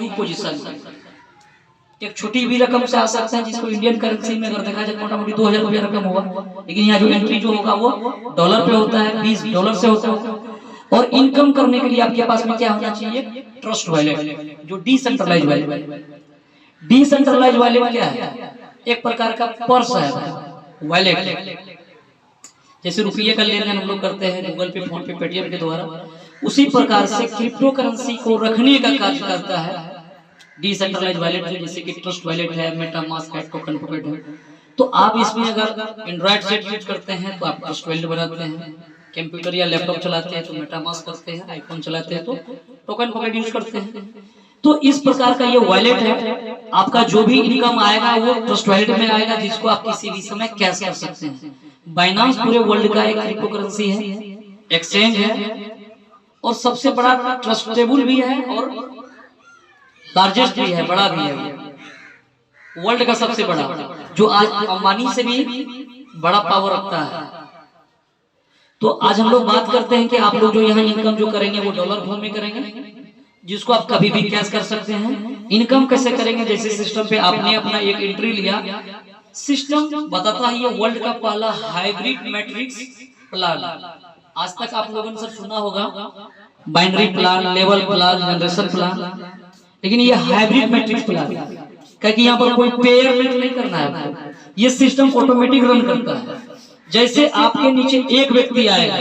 You position. एक छोटी भी रकम से आ सकता है, जिसको इंडियन करेंसी में अगर देखा जाए मोटा मोटी 2000 रुपया रकम होगा, लेकिन यहाँ जो एंट्री जो होगा वो डॉलर पे होता है, 20 डॉलर से होता है। और इनकम करने के लिए आपके पास में क्या होना चाहिए? ट्रस्ट वॉलेट, जो डिसेंट्रलाइज वॉलेट। डिसेंट्रलाइज वॉलेट क्या है? एक प्रकार का पर्स है, वॉलेट। जैसे रुपये का लेन देन हम लोग करते हैं गूगल पे, फोन पे, पेटीएम के द्वारा, उसी प्रकार से क्रिप्टो करेंसी को रखने का कार्य करता है डिसेंट्रलाइज वॉलेट, जैसे कि ट्रस्ट वॉलेट है, मेटामास्क है, टोकन पॉकेट है। तो आप इसमें अगर एंड्रॉइड सेट यूज करते हैं तो आप ट्रस्ट वॉलेट बनाते हैं, कंप्यूटर या लैपटॉप चलाते हैं तो मेटामास्क करते हैं, आईफोन चलाते हैं तो टोकन पॉकेट यूज करते हैं। तो इस प्रकार का ये वॉलेट है। आपका जो भी इनकम आएगा वो ट्रस्ट वॉलेट में आएगा, जिसको आप किसी भी समय कैश कर सकते हैं। बाइनांस पूरे वर्ल्ड का एक क्रिप्टो करेंसी है, एक्सचेंज है, और सबसे बड़ा ट्रस्टेबल भी है और लार्जेस्ट भी है, बड़ा भी है, वर्ल्ड का सबसे बड़ा, जो आज अंबानी से भी बड़ा पावर रखता है। तो आज हम लोग बात करते हैं कि आप लोग जो यहाँ इनकम जो करेंगे वो डॉलर फॉर्म में करेंगे, जिसको आप कभी भी कैश कर सकते हैं। इनकम कैसे करेंगे? जैसे सिस्टम पे आपने अपना एक एंट्री लिया, सिस्टम बताता है ये वर्ल्ड का पहला हाइब्रिड मैट्रिक्स प्लान। आज तक आप लोगों ने सर सुना होगा binary plan, level plan, generation plan, लेकिन ये हाइब्रिड मैट्रिक्स प्लान, क्योंकि यहाँ पर कोई पेयर नहीं करना है, ये सिस्टम ऑटोमेटिक रन करता है। जैसे आपके नीचे एक व्यक्ति आएगा,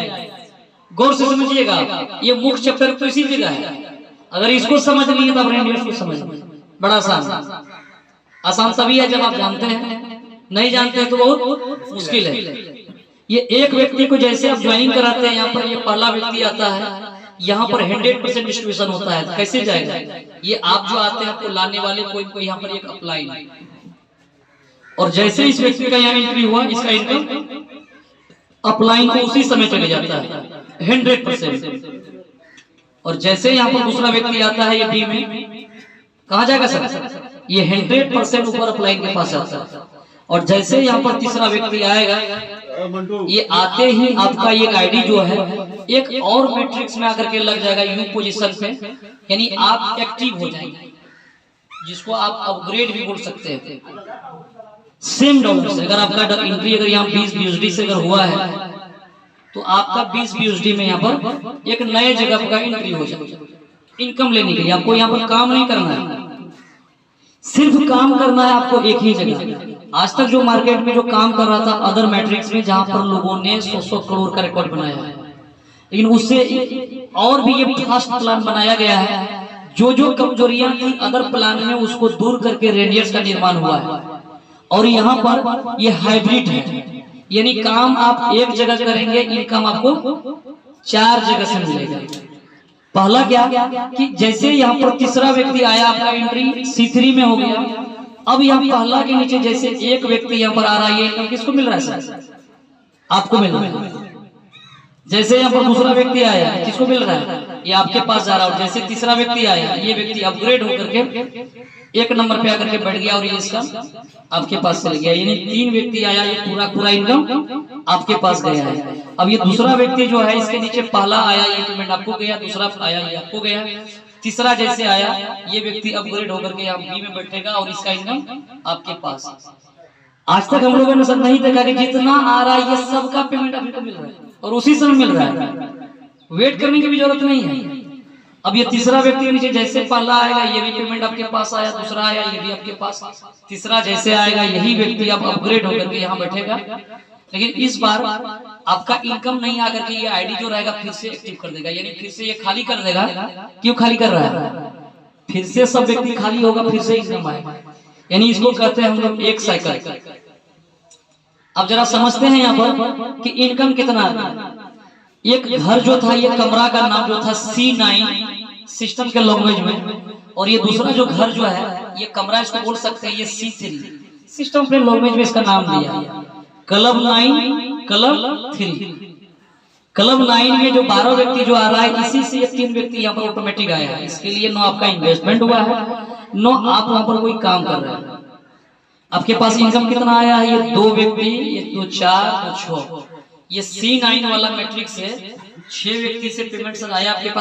गौर से समझिएगा, ये मुख्य चैप्टर तो इसी जगह है। अगर इसको समझ लिए तो अपने इंग्लिश को समझ, बड़ा आसान। आसान तभी है जब आप जानते हैं, नहीं जानते हैं तो बहुत मुश्किल है। ये एक व्यक्ति को जैसे आप ज्वाइनिंग कराते हैं, यहाँ पर ये पहला व्यक्ति आता है, यहाँ पर 100% डिस्ट्रीब्यूशन होता है। कैसे जाएगा? ये आप जो आते हैं आपको लाने वाले कोई यहाँ पर एक अप्लाई, और जैसे इस व्यक्ति का यहाँ एंट्री हुआ, इसका इनकम अप्लाई को उसी समय चले जाता है 100%। और जैसे यहाँ पर दूसरा व्यक्ति आता है ये बी में, कहा जाएगा सर? ये 100% ऊपर अप्लाई के पास आता है। और जैसे यहाँ पर तीसरा व्यक्ति आएगा, ये आते ही आपका ये आईडी जो है एक और मैट्रिक्स में आकर के लग जाएगा यू पोजीशन पे, यानी आप एक्टिव हो जाएंगे, जिसको आप अपग्रेड भी बोल सकते हैं। सेम डॉलर से अगर आपका एंट्री अगर यहाँ 20 BUSD से अगर हुआ है तो आपका 20 BUSD में यहाँ पर एक नए जगह का एंट्री हो जाएगा। इनकम लेने के लिए आपको यहाँ पर काम नहीं करना है, सिर्फ काम करना है आपको एक ही जगह। आज तक जो मार्केट में जो काम कर रहा था अदर मैट्रिक्स में, जहां पर लोगों ने 100 करोड़ का रिकॉर्ड बनाया है, लेकिन उससे और भी ये फास्ट प्लान बनाया गया है। जो जो कमजोरियां थी अदर प्लान में, उसको दूर करके रेडियस का निर्माण हुआ है। और यहाँ पर ये हाइब्रिड है, यानी काम आप एक जगह करेंगे, इनकम आपको 4 जगह से मिलेगा। पहला क्या कि जैसे यहाँ पर तीसरा व्यक्ति आया, आपका एंट्री C3 में हो गया। अब यहाँ पहला के नीचे जैसे एक व्यक्ति यहाँ पर आ रहा है, ये इनकम किसको मिल रहा है सर? आपको मिल रहा है। जैसे यहाँ पर दूसरा व्यक्ति आया, किसको मिल रहा है? ये आपके पास जा रहा है। जैसे तीसरा व्यक्ति आया, ये व्यक्ति अपग्रेड होकर के 1 नंबर पे आकर के बैठ गया और ये इसका आपके पास चल गया। यानी 3 व्यक्ति आया, ये पूरा इनकम आपके पास गया है। अब ये दूसरा व्यक्ति जो है, इसके नीचे पहला आया, ये पेमेंट आपको गया, दूसरा आया, ये आपको गया, तीसरा जैसे आया, ये व्यक्ति अपग्रेड होकर के यहाँ बी में बैठेगा और इसका इनकम आपके पास। आज तक हम लोगों ने सर नहीं देखा कि जितना आ रहा है ये सबका पेमेंट आपको मिल रहा है और उसी समय मिल रहा है, वेट करने की भी जरूरत नहीं है। अब ये तीसरा व्यक्ति नीचे जैसे पहला आएगा, ये भी पेमेंट आपके पास आया, दूसरा आया, ये भी आपके पास, तीसरा जैसे आएगा, यही व्यक्ति अब अपग्रेड होकर के यहाँ बैठेगा। लेकिन इस बार आपका इनकम नहीं आकर के ये आईडी जो रहेगा फिर से एक्टिव कर देगा, यानी फिर से ये खाली कर देगा। क्यों खाली कर रहा है? फिर से सब व्यक्ति खाली होगा, फिर से इनकम आएगा। यानी इसको कहते हैं हम लोग एक साइकिल। अब जरा समझते हैं यहाँ पर कि इनकम कितना आता। एक घर जो था, ये कमरा का नाम जो था C9 सिस्टम के लैंग्वेज में, और ये दूसरा जो घर जो है ये कमरा, इसको बोल सकते हैं ये C3 सिस्टम के लैंग्वेज में इसका नाम दिया। क्लब 9 क्लब 3, क्लब 9 में जो 12 व्यक्ति जो आ रहा है, इसी से 3 व्यक्ति यहाँ पर ऑटोमेटिक आया है। इसके लिए नो आपका इन्वेस्टमेंट हुआ है, नो आप वहां पर कोई काम कर रहे हैं। आपके पास इनकम कितना आया है? ये 2 व्यक्ति, ये 2 4 2 6, ये C9 वाला मैट्रिक्स है, 6 व्यक्ति से पेमेंट सर आया आपके पास।